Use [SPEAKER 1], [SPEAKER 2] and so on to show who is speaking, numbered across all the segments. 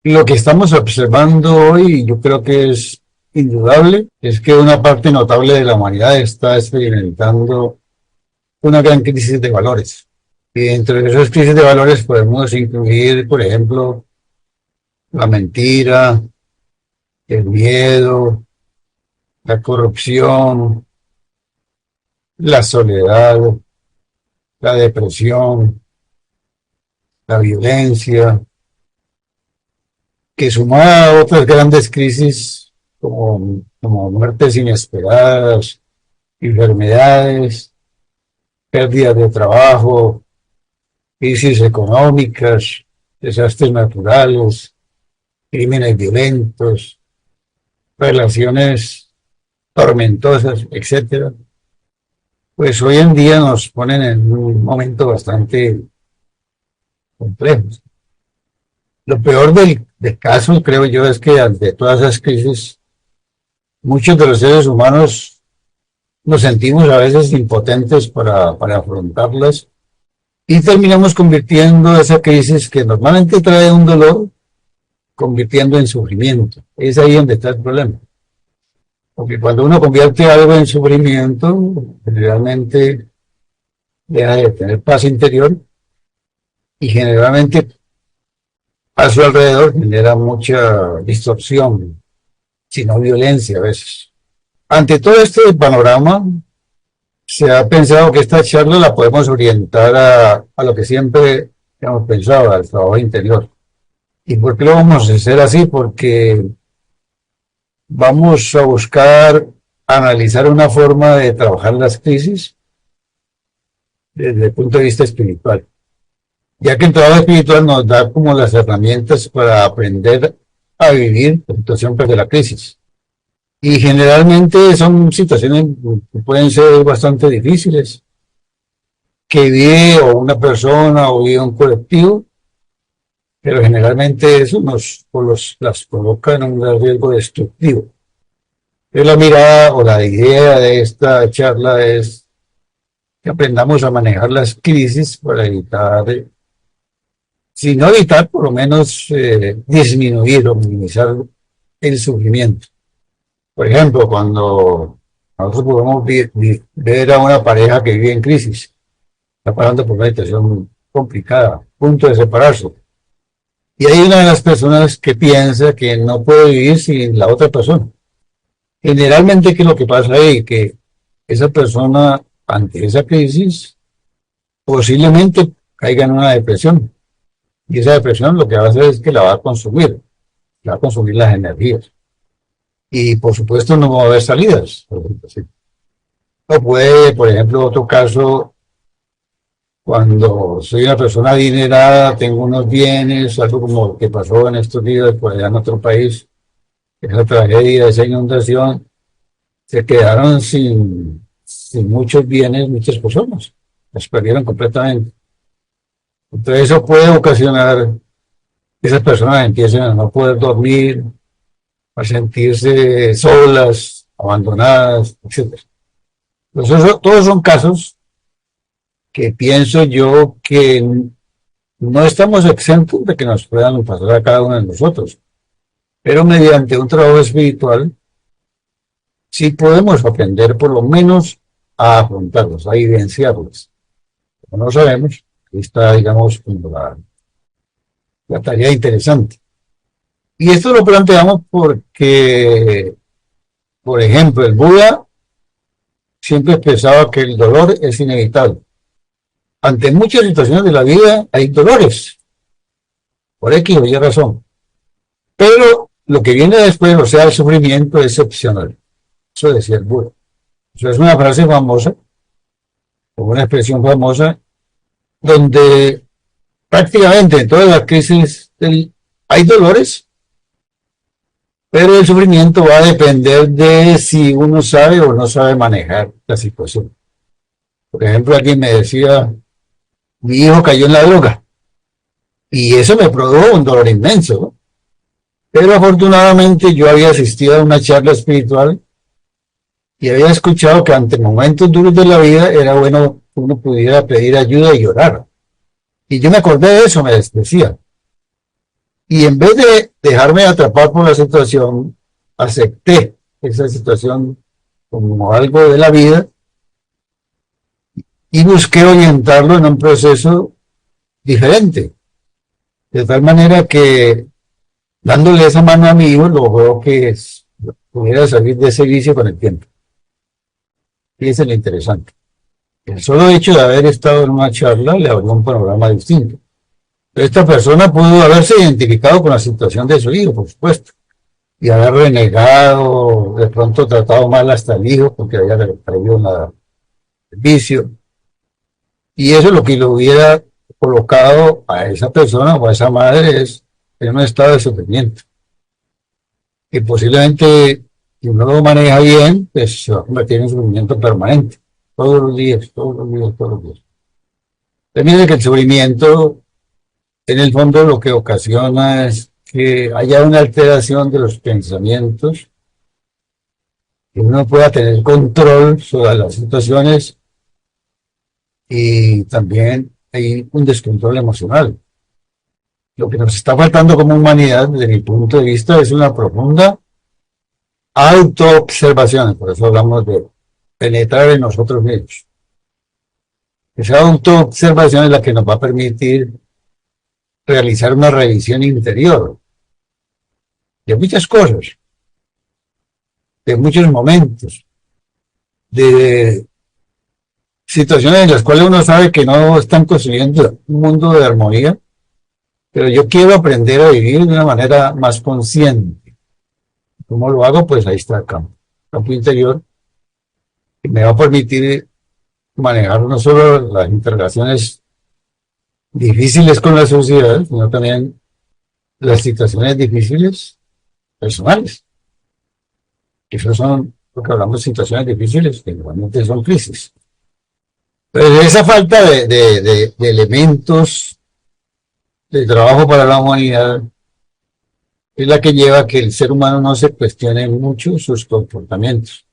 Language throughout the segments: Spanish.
[SPEAKER 1] Lo que estamos observando hoy, yo creo que es indudable, es que una parte notable de la humanidad está experimentando una gran crisis de valores. Y entre esas crisis de valores podemos incluir, por ejemplo, la mentira, el miedo, la corrupción, la soledad, la depresión, la violencia, que sumada a otras grandes crisis como muertes inesperadas, enfermedades, pérdidas de trabajo, crisis económicas, desastres naturales, crímenes violentos, relaciones tormentosas, etcétera, pues hoy en día nos ponen en un momento bastante complejo. Lo peor del caso, creo yo, es que ante todas esas crisis, muchos de los seres humanos nos sentimos a veces impotentes para afrontarlas y terminamos convirtiendo esa crisis que normalmente trae un dolor, convirtiendo en sufrimiento. Es ahí donde está el problema. Porque cuando uno convierte algo en sufrimiento, generalmente deja de tener paz interior y generalmente a su alrededor genera mucha distorsión, sino violencia a veces. Ante todo este panorama, se ha pensado que esta charla la podemos orientar a lo que siempre hemos pensado, al trabajo interior. ¿Y por qué lo vamos a hacer así? Porque vamos a buscar analizar una forma de trabajar las crisis desde el punto de vista espiritual, ya que el trabajo espiritual nos da como las herramientas para aprender a vivir la situación de la crisis. Y generalmente son situaciones que pueden ser bastante difíciles, que vive o una persona o vive un colectivo, pero generalmente eso las coloca en un riesgo destructivo. Pero la mirada o la idea de esta charla es que aprendamos a manejar las crisis para evitar, si no evitar, por lo menos disminuir o minimizar el sufrimiento. Por ejemplo, cuando nosotros podemos ver a una pareja que vive en crisis, está pasando por una situación complicada, punto de separarse. Y hay una de las personas que piensa que no puede vivir sin la otra persona. Generalmente, ¿qué es lo que pasa ahí? Que esa persona, ante esa crisis, posiblemente caiga en una depresión. Y esa depresión lo que va a hacer es que la va a consumir las energías. Y por supuesto no va a haber salidas. O puede, por ejemplo, otro caso, cuando soy una persona adinerada, tengo unos bienes, algo como lo que pasó en estos días por allá en otro país, esa tragedia, esa inundación, se quedaron sin muchos bienes, muchas personas, las perdieron completamente. Entonces eso puede ocasionar que esas personas empiecen a no poder dormir, a sentirse solas, abandonadas, etcétera. Entonces, todos son casos que pienso yo que no estamos exentos de que nos puedan pasar a cada uno de nosotros, pero mediante un trabajo espiritual sí podemos aprender por lo menos a afrontarlos, a vivenciarlos. Como no sabemos, ahí está, digamos, como la tarea interesante. Y esto lo planteamos porque, por ejemplo, el Buda siempre expresaba que el dolor es inevitable. Ante muchas situaciones de la vida hay dolores, por X o Y razón. Pero lo que viene después, o sea, el sufrimiento es opcional. Eso decía el Buda. Eso es una frase famosa, o una expresión famosa, donde prácticamente en todas las crisis hay dolores, pero el sufrimiento va a depender de si uno sabe o no sabe manejar la situación. Por ejemplo, alguien me decía, mi hijo cayó en la droga, y eso me produjo un dolor inmenso, ¿no? Pero afortunadamente yo había asistido a una charla espiritual y había escuchado que ante momentos duros de la vida era bueno que uno pudiera pedir ayuda y llorar. Y yo me acordé de eso, me decía. Y en vez de dejarme atrapar por la situación, acepté esa situación como algo de la vida y busqué orientarlo en un proceso diferente. De tal manera que dándole esa mano a mi hijo logró que pudiera salir de ese vicio con el tiempo. Y eso es lo interesante. El solo hecho de haber estado en una charla le abrió un panorama distinto. Esta persona pudo haberse identificado con la situación de su hijo, por supuesto, y haber renegado, de pronto tratado mal hasta el hijo porque había traído el vicio. Y eso es lo que lo hubiera colocado a esa persona o a esa madre es en un estado de sufrimiento. Que posiblemente, si uno lo maneja bien, pues se va a convertir en un sufrimiento permanente. Todos los días, todos los días, todos los días. También que el sufrimiento, en el fondo, lo que ocasiona es que haya una alteración de los pensamientos, que uno pueda tener control sobre las situaciones y también hay un descontrol emocional. Lo que nos está faltando como humanidad, desde mi punto de vista, es una profunda autoobservación. Por eso hablamos de penetrar en nosotros mismos. Esa autoobservación es la que nos va a permitir realizar una revisión interior de muchas cosas, de muchos momentos, de situaciones en las cuales uno sabe que no están construyendo un mundo de armonía, pero yo quiero aprender a vivir de una manera más consciente. ¿Cómo lo hago? Pues ahí está el campo interior, que me va a permitir manejar no solo las interrelaciones difíciles con la sociedad, sino también las situaciones difíciles personales. Que eso son lo que hablamos de situaciones difíciles, que normalmente son crisis. Pero esa falta de elementos de trabajo para la humanidad es la que lleva a que el ser humano no se cuestione mucho sus comportamientos.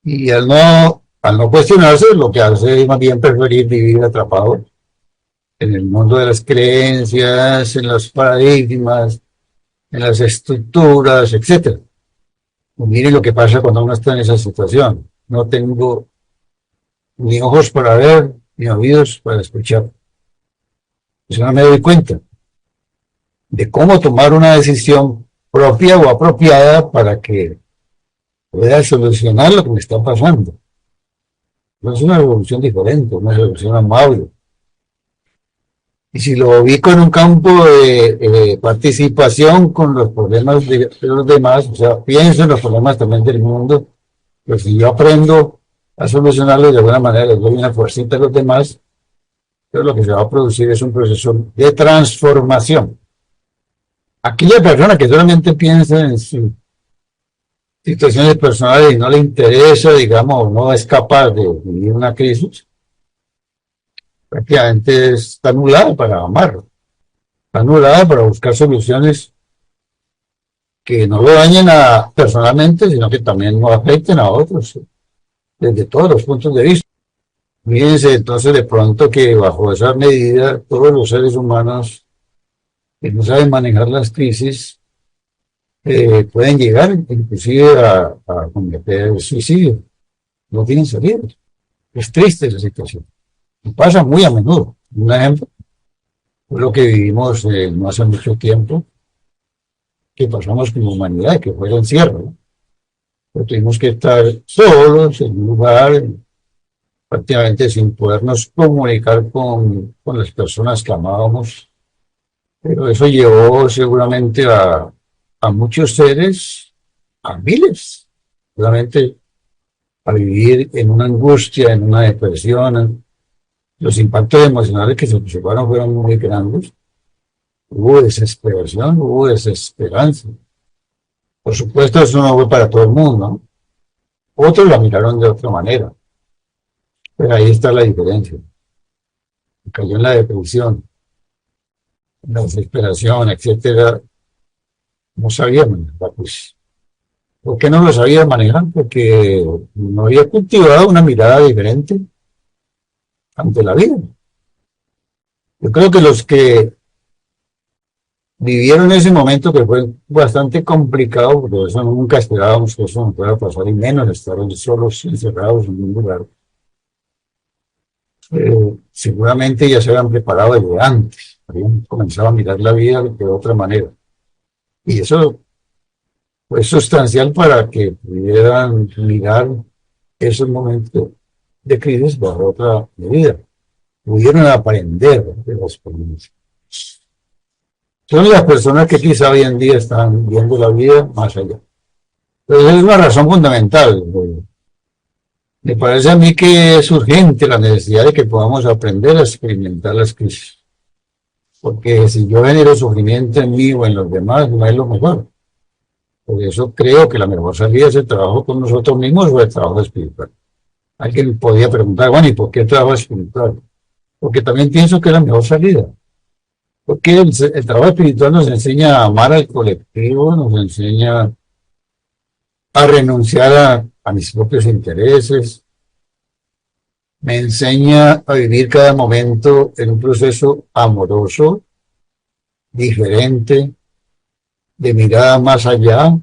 [SPEAKER 1] Y al no cuestionarse, lo que hace es más bien preferir vivir atrapado en el mundo de las creencias, en los paradigmas, en las estructuras, etcétera. Y mire lo que pasa cuando uno está en esa situación. No tengo ni ojos para ver, ni oídos para escuchar. Eso no me doy cuenta de cómo tomar una decisión propia o apropiada para que pueda solucionar lo que me está pasando. No es una solución diferente, una solución amable. Y si lo ubico en un campo de participación con los problemas de los demás, o sea, pienso en los problemas también del mundo, pues si yo aprendo a solucionarlos de alguna manera, les doy una fuercita a los demás, pero lo que se va a producir es un proceso de transformación. Aquella persona que solamente piensa en sus situaciones personales y no le interesa, digamos, no es capaz de vivir una crisis, prácticamente está anulada para amar, está anulada para buscar soluciones que no lo dañen personalmente, sino que también no afecten a otros, desde todos los puntos de vista. Fíjense entonces de pronto que bajo esa medida todos los seres humanos que no saben manejar las crisis pueden llegar inclusive a cometer suicidio. No tienen salida. Es triste esa situación. Y pasa muy a menudo. Un ejemplo fue lo que vivimos no hace mucho tiempo, que pasamos como humanidad, que fue el encierro, ¿no? Pero tuvimos que estar solos en un lugar prácticamente sin podernos comunicar con las personas que amábamos. Pero eso llevó seguramente a muchos seres, a miles, seguramente a vivir en una angustia, en una depresión. Los impactos emocionales que se observaron fueron muy grandes. Hubo desesperación, hubo desesperanza. Por supuesto, eso no fue para todo el mundo, ¿no? Otros la miraron de otra manera. Pero ahí está la diferencia. Cayó en la depresión, en la desesperación, etcétera. No sabía manejar, pues. ¿Por qué no lo sabía manejar? Porque no había cultivado una mirada diferente ante la vida. Yo creo que los que vivieron ese momento que fue bastante complicado, porque eso nunca esperábamos que eso nos pueda pasar, y menos estar solos, encerrados en un lugar. Seguramente ya se habían preparado desde antes, habían comenzado a mirar la vida de otra manera. Y eso fue sustancial para que pudieran mirar esos momentos de crisis bajo otra medida. Pudieron aprender de la experiencia. Son las personas que quizá hoy en día están viendo la vida más allá. Entonces es una razón fundamental. Me parece a mí que es urgente la necesidad de que podamos aprender a experimentar las crisis. Porque si yo genero sufrimiento en mí o en los demás, no es lo mejor. Por eso creo que la mejor salida es el trabajo con nosotros mismos o el trabajo espiritual. Alguien podía preguntar, bueno, ¿y por qué el trabajo espiritual? Porque también pienso que es la mejor salida. Porque el trabajo espiritual nos enseña a amar al colectivo, nos enseña a renunciar a mis propios intereses, me enseña a vivir cada momento en un proceso amoroso, diferente, de mirada más allá.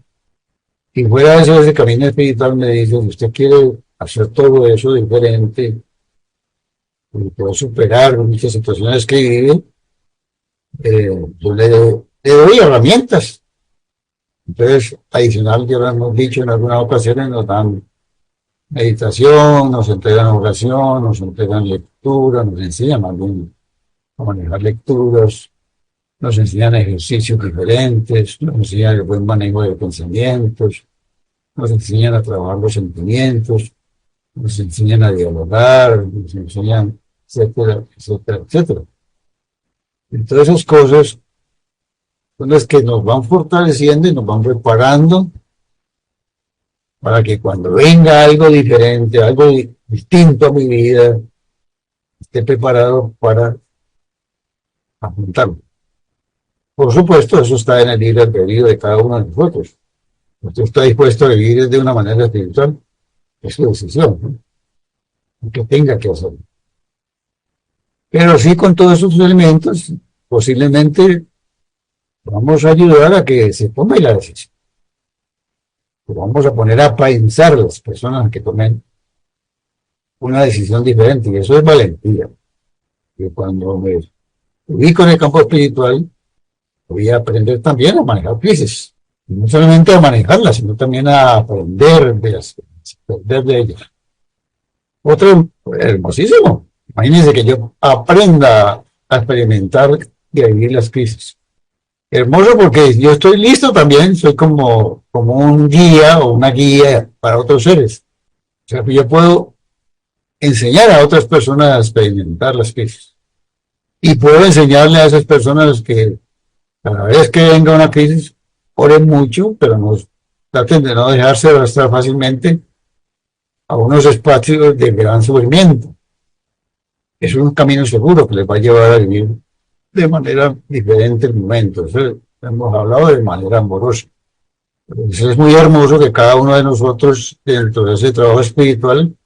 [SPEAKER 1] Y fuera de eso, ese camino espiritual me dice, si usted quiere hacer todo eso diferente, y poder superar muchas situaciones que vive, yo le doy herramientas. Entonces, adicional, ya lo hemos dicho en algunas ocasiones, nos dan meditación, nos entregan oración, nos entregan lectura, nos enseñan más bien a manejar lecturas, nos enseñan ejercicios diferentes, nos enseñan el buen manejo de pensamientos, nos enseñan a trabajar los sentimientos, nos enseñan a dialogar, nos enseñan, etcétera, etcétera, etcétera. Y todas esas cosas son las que nos van fortaleciendo y nos van preparando para que cuando venga algo diferente, algo distinto a mi vida, esté preparado para afrontarlo. Por supuesto, eso está en el libre albedrío de cada uno de nosotros. Usted está dispuesto a vivir de una manera espiritual, es su decisión, ¿no? Aunque tenga que hacerlo. Pero sí, con todos esos elementos, posiblemente vamos a ayudar a que se tome la decisión. Vamos a poner a pensar a las personas que tomen una decisión diferente, y eso es valentía. Y cuando me ubico en el campo espiritual, voy a aprender también a manejar crisis. Y no solamente a manejarlas, sino también a aprender de ellas. Otro hermosísimo. Imagínense que yo aprenda a experimentar y a vivir las crisis. Hermoso porque yo estoy listo también, soy como un guía o una guía para otros seres. O sea, que yo puedo enseñar a otras personas a experimentar las crisis. Y puedo enseñarle a esas personas que cada vez que venga una crisis, oren mucho, pero traten de no dejarse arrastrar fácilmente a unos espacios de gran sufrimiento. Es un camino seguro que les va a llevar a vivir de manera diferente el momento. Eso hemos hablado de manera amorosa. Eso es muy hermoso que cada uno de nosotros, dentro de ese trabajo espiritual,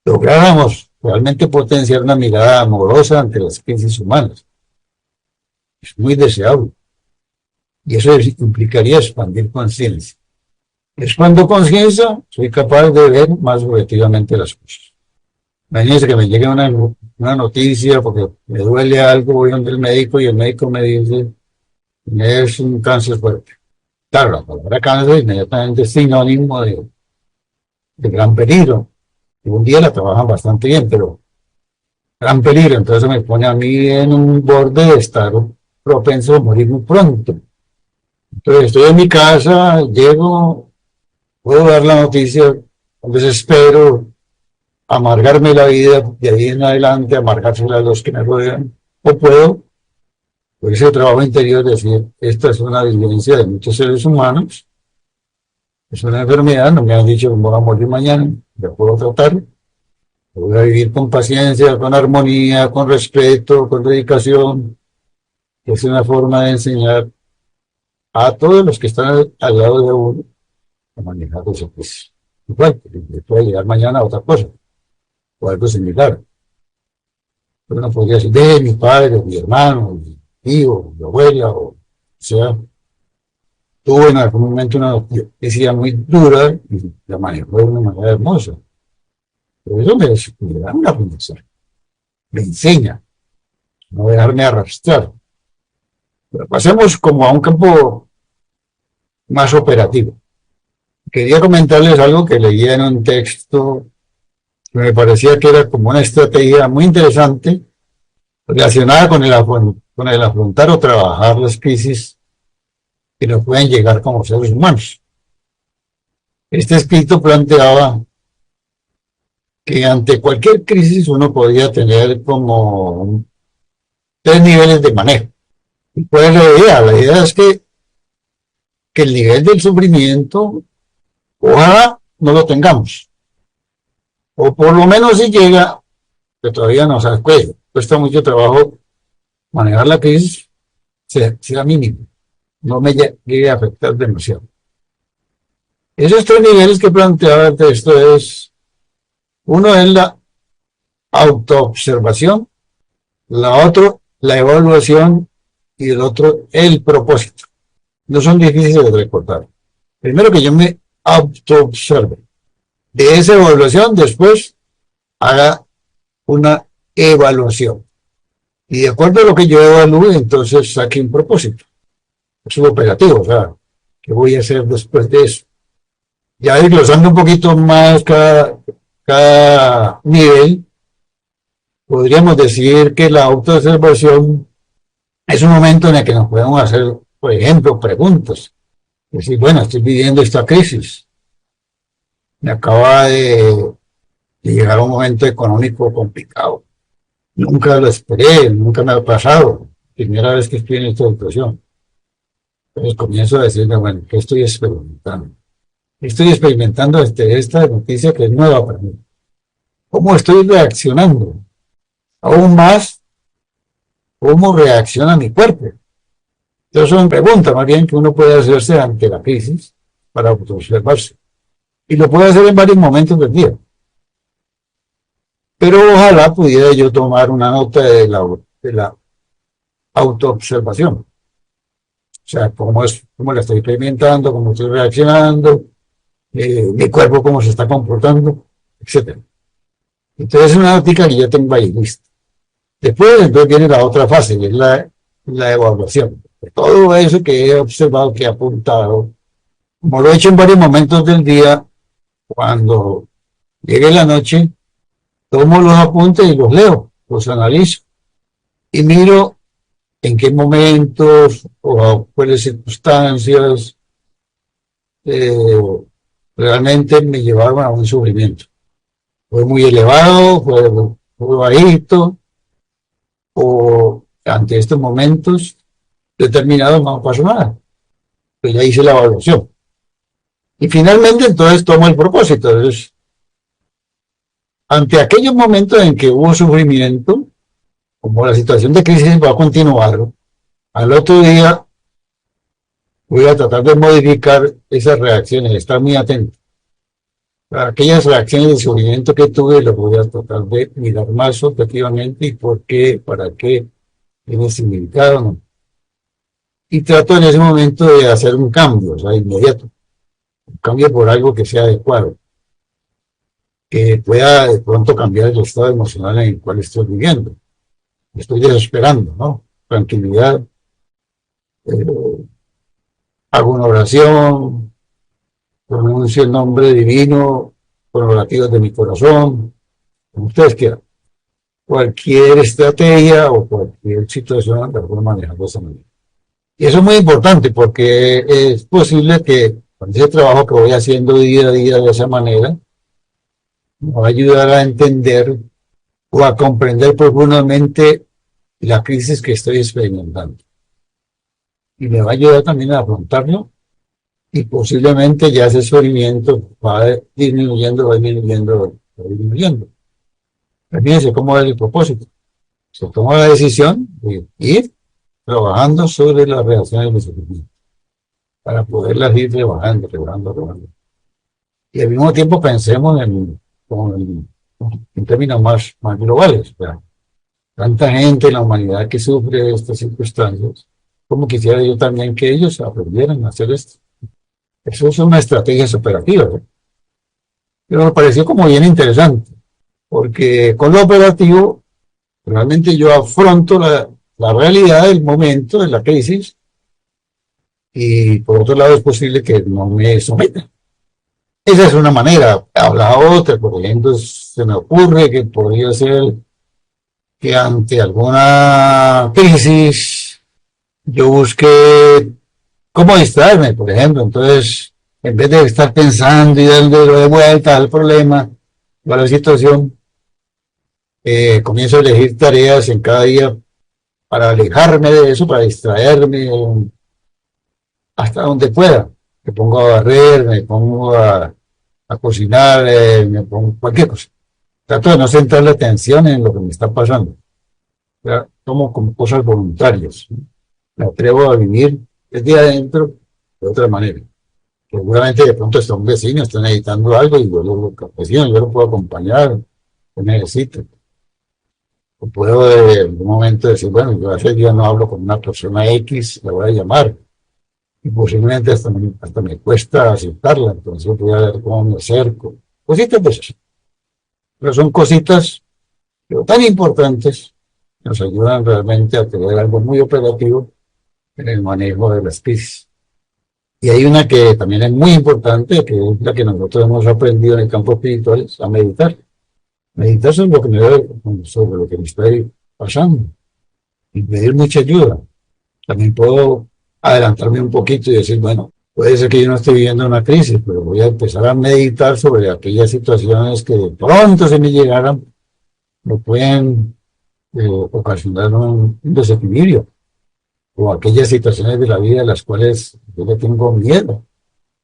[SPEAKER 1] lográramos realmente potenciar una mirada amorosa ante las crisis humanas. Es muy deseable. Y eso implicaría expandir conciencia. Expando conciencia, soy capaz de ver más objetivamente las cosas. Imagínense que me llegue una noticia porque me duele algo, voy donde el médico y el médico me dice, es un cáncer fuerte. Claro, la palabra cáncer inmediatamente es sinónimo de gran peligro. Y un día la trabajan bastante bien, pero gran peligro. Entonces me pone a mí en un borde de estar propenso a morir muy pronto. Entonces estoy en mi casa, llego, puedo dar la noticia, desespero, amargarme la vida de ahí en adelante, amargársela a los que me rodean, o puedo, por ese trabajo interior, decir, esta es una vivencia de muchos seres humanos, es una enfermedad, no me han dicho que me voy a morir mañana, ya puedo tratar, voy a vivir con paciencia, con armonía, con respeto, con dedicación, que es una forma de enseñar a todos los que están al lado de uno a manejar ese proceso. Igual, le puede llegar mañana a otra cosa, o algo similar. Pero no podría decir, de mi padre, mi hermano, tío, mi abuela, o sea, tuvo en algún momento una decisión muy dura y la manejó de una manera hermosa. Pero eso me da una aprendizaje, me enseña, no dejarme arrastrar. Pero pasemos como a un campo más operativo. Quería comentarles algo que leía en un texto que me parecía que era como una estrategia muy interesante relacionada con el afrontar o trabajar las crisis que nos pueden llegar como seres humanos. Este escrito planteaba que ante cualquier crisis uno podía tener como tres niveles de manejo. ¿Y cuál es la idea? La idea es que el nivel del sufrimiento, ojalá no lo tengamos. O por lo menos si llega, que todavía no se cuesta mucho trabajo manejar la crisis, sea mínimo. No me llegue a afectar demasiado. Esos tres niveles que planteaba el texto es, uno es la autoobservación, la otra la evaluación y el otro el propósito. No son difíciles de recordar. Primero que yo me autoobserve. De esa evaluación después haga una evaluación. Y de acuerdo a lo que yo evalúe, entonces saque un propósito. Es un operativo, o sea, ¿qué voy a hacer después de eso? Ya desglosando un poquito más cada nivel, podríamos decir que la autoobservación es un momento en el que nos podemos hacer, por ejemplo, preguntas. Decir, bueno, estoy viviendo esta crisis. Me acaba de llegar un momento económico complicado. Nunca lo esperé, nunca me ha pasado. Primera vez que estoy en esta situación. Entonces comienzo a decirme, bueno, ¿qué estoy experimentando? Estoy experimentando esta noticia que es nueva para mí. ¿Cómo estoy reaccionando? Aún más, ¿cómo reacciona mi cuerpo? Entonces son preguntas más bien que uno puede hacerse ante la crisis para autoobservarse. Y lo puede hacer en varios momentos del día. Pero ojalá pudiera yo tomar una nota de la autoobservación. O sea, cómo la estoy experimentando, cómo estoy reaccionando, mi cuerpo cómo se está comportando, etcétera. Entonces es una notica que ya tengo ahí lista. Entonces viene la otra fase, que es la evaluación. De todo eso que he observado, que he apuntado, como lo he hecho en varios momentos del día, cuando llegue la noche, tomo los apuntes y los leo, los analizo y miro en qué momentos o a cuáles circunstancias eh, realmente me llevaron a un sufrimiento. Fue muy elevado, fue bajito, o ante estos momentos determinados no pasó nada. Pues ya hice la evaluación. Y finalmente entonces tomo el propósito. Entonces, ante aquellos momentos en que hubo sufrimiento, como la situación de crisis va a continuar, al otro día voy a tratar de modificar esas reacciones, estar muy atento. Para aquellas reacciones de sufrimiento que tuve, las voy a tratar de mirar más objetivamente y por qué, para qué, tiene significado, ¿no? Y trato en ese momento de hacer un cambio, o sea, inmediato. Un cambio por algo que sea adecuado, que pueda de pronto cambiar el estado emocional en el cual estoy viviendo. Me estoy desesperando, ¿no? Tranquilidad, eh, hago una oración, pronuncio el nombre divino con los latidos de mi corazón, como ustedes quieran. Cualquier estrategia o cualquier situación la puedo manejar de esa manera. Y eso es muy importante porque es posible que con ese trabajo que voy haciendo día a día de esa manera, me va a ayudar a entender o a comprender profundamente la crisis que estoy experimentando. Y me va a ayudar también a afrontarlo y posiblemente ya ese sufrimiento va disminuyendo, va disminuyendo, va disminuyendo. Fíjense cómo es el propósito. Se toma la decisión de ir trabajando sobre las reacciones de sufrimiento para poderlas ir rebajando. Y al mismo tiempo pensemos en términos más globales. ¿Verdad? tanta gente en la humanidad que sufre estas circunstancias, como quisiera yo también que ellos aprendieran a hacer esto. Eso es una estrategia operativa, ¿no? Pero me pareció como bien interesante, porque con lo operativo realmente yo afronto la realidad del momento de la crisis y por otro lado es posible que no me someta. Esa es una manera. Habla otra, por ejemplo, se me ocurre que podría ser que ante alguna crisis yo busque cómo distraerme, por ejemplo. Entonces, en vez de estar pensando y dándole de vuelta al problema o a la situación, comienzo a elegir tareas en cada día para alejarme de eso, para distraerme hasta donde pueda. Me pongo a barrer, me pongo a cocinar, me pongo cualquier cosa. Trato de no centrar la atención en lo que me está pasando. Ya, tomo como cosas voluntarias. Me atrevo a vivir desde adentro de otra manera. Seguramente de pronto está un vecino, está necesitando algo y yo lo campesino, yo lo puedo acompañar, que necesite. O puedo en algún momento decir, bueno, yo hace día no hablo con una persona X, la voy a llamar. Y posiblemente hasta me cuesta aceptarla, entonces voy a ver cómo me acerco. Cositas de esas. Pero son cositas pero tan importantes que nos ayudan realmente a tener algo muy operativo en el manejo de las crisis. Y hay una que también es muy importante, que es la que nosotros hemos aprendido en el campo espiritual, es a meditar. Meditar sobre lo que me está pasando y pedir mucha ayuda. También puedo adelantarme un poquito y decir, bueno, puede ser que yo no esté viviendo una crisis, pero voy a empezar a meditar sobre aquellas situaciones que de pronto se me llegaran, me pueden ocasionar un desequilibrio, o aquellas situaciones de la vida a las cuales yo le tengo miedo,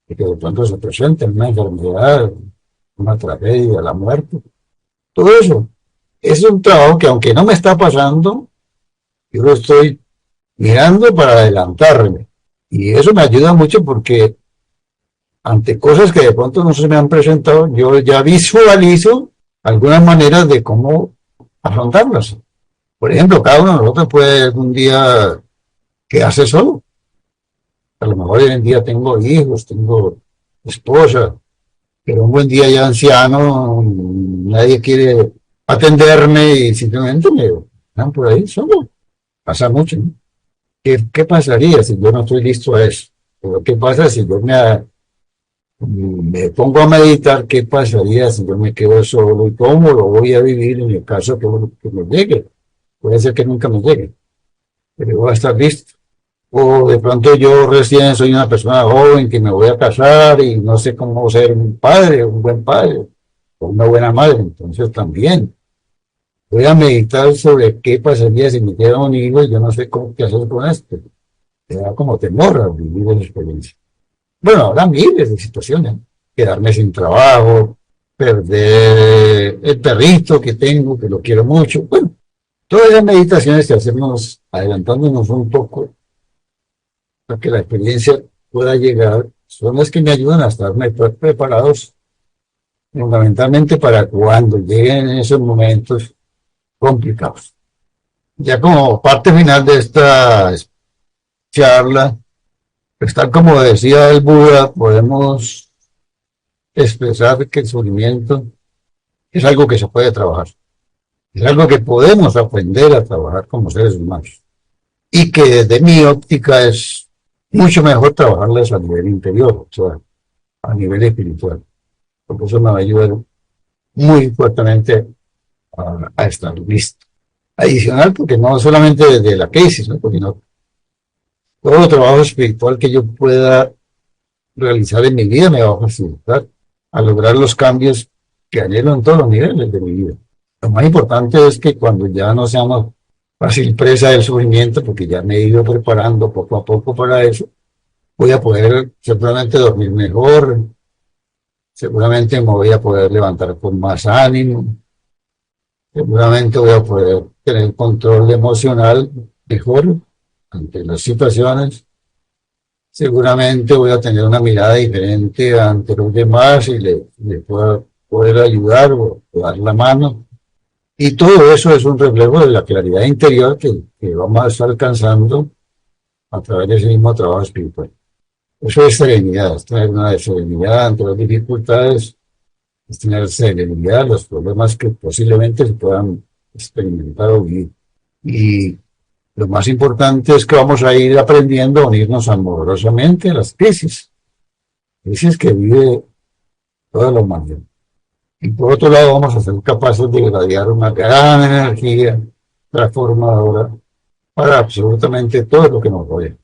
[SPEAKER 1] y que de pronto se presenten una enfermedad, una tragedia, la muerte. Todo eso es un trabajo que aunque no me está pasando, yo lo estoy mirando para adelantarme. Y eso me ayuda mucho porque ante cosas que de pronto no se me han presentado, yo ya visualizo algunas maneras de cómo afrontarlas. Por ejemplo, cada uno de nosotros puede un día quedarse solo. A lo mejor hoy en día tengo hijos, tengo esposa, pero un buen día ya anciano, nadie quiere atenderme y simplemente me dan por ahí solo. Pasa mucho, ¿no? ¿Qué pasaría si yo no estoy listo a eso? Pero ¿qué pasa si yo me pongo a meditar? ¿Qué pasaría si yo me quedo solo? ¿Y cómo lo voy a vivir en el caso que me llegue? Puede ser que nunca me llegue, pero voy a estar listo. O de pronto yo recién soy una persona joven que me voy a casar y no sé cómo ser un padre, un buen padre, o una buena madre. Entonces también voy a meditar sobre qué pasaría si me queda un hijo y yo no sé cómo qué hacer con esto. Te da como temor a vivir esa experiencia. Bueno, habrá miles de situaciones. Quedarme sin trabajo, perder el perrito que tengo, que lo quiero mucho. Bueno, todas esas meditaciones que hacemos adelantándonos un poco para que la experiencia pueda llegar son las que me ayudan a estar preparados fundamentalmente para cuando lleguen esos momentos complicados. Ya como parte final de esta charla, pues tal como decía el Buda, podemos expresar que el sufrimiento es algo que se puede trabajar, es algo que podemos aprender a trabajar como seres humanos y que desde mi óptica es mucho mejor trabajarlas a nivel interior, o sea, a nivel espiritual, porque eso me va a ayudar muy fuertemente a estar listo. Adicional, porque no solamente desde la crisis, ¿no? Porque no, todo el trabajo espiritual que yo pueda realizar en mi vida me va a facilitar a lograr los cambios que anhelo en todos los niveles de mi vida. Lo más importante es que cuando ya no seamos fácil presa del sufrimiento, porque ya me he ido preparando poco a poco para eso, voy a poder seguramente dormir mejor, seguramente me voy a poder levantar con más ánimo, seguramente voy a poder tener control emocional mejor ante las situaciones, seguramente voy a tener una mirada diferente ante los demás y le puedo poder ayudar o dar la mano Y todo eso es un reflejo de la claridad interior que vamos a estar alcanzando a través de ese mismo trabajo espiritual. Eso es serenidad, es tener una serenidad ante las dificultades, es tener serenidad los problemas que posiblemente se puedan experimentar o vivir. Y lo más importante es que vamos a ir aprendiendo a unirnos amorosamente a las crisis que vive toda la humanidad. Y por otro lado vamos a ser capaces de irradiar una gran energía transformadora para absolutamente todo lo que nos rodea.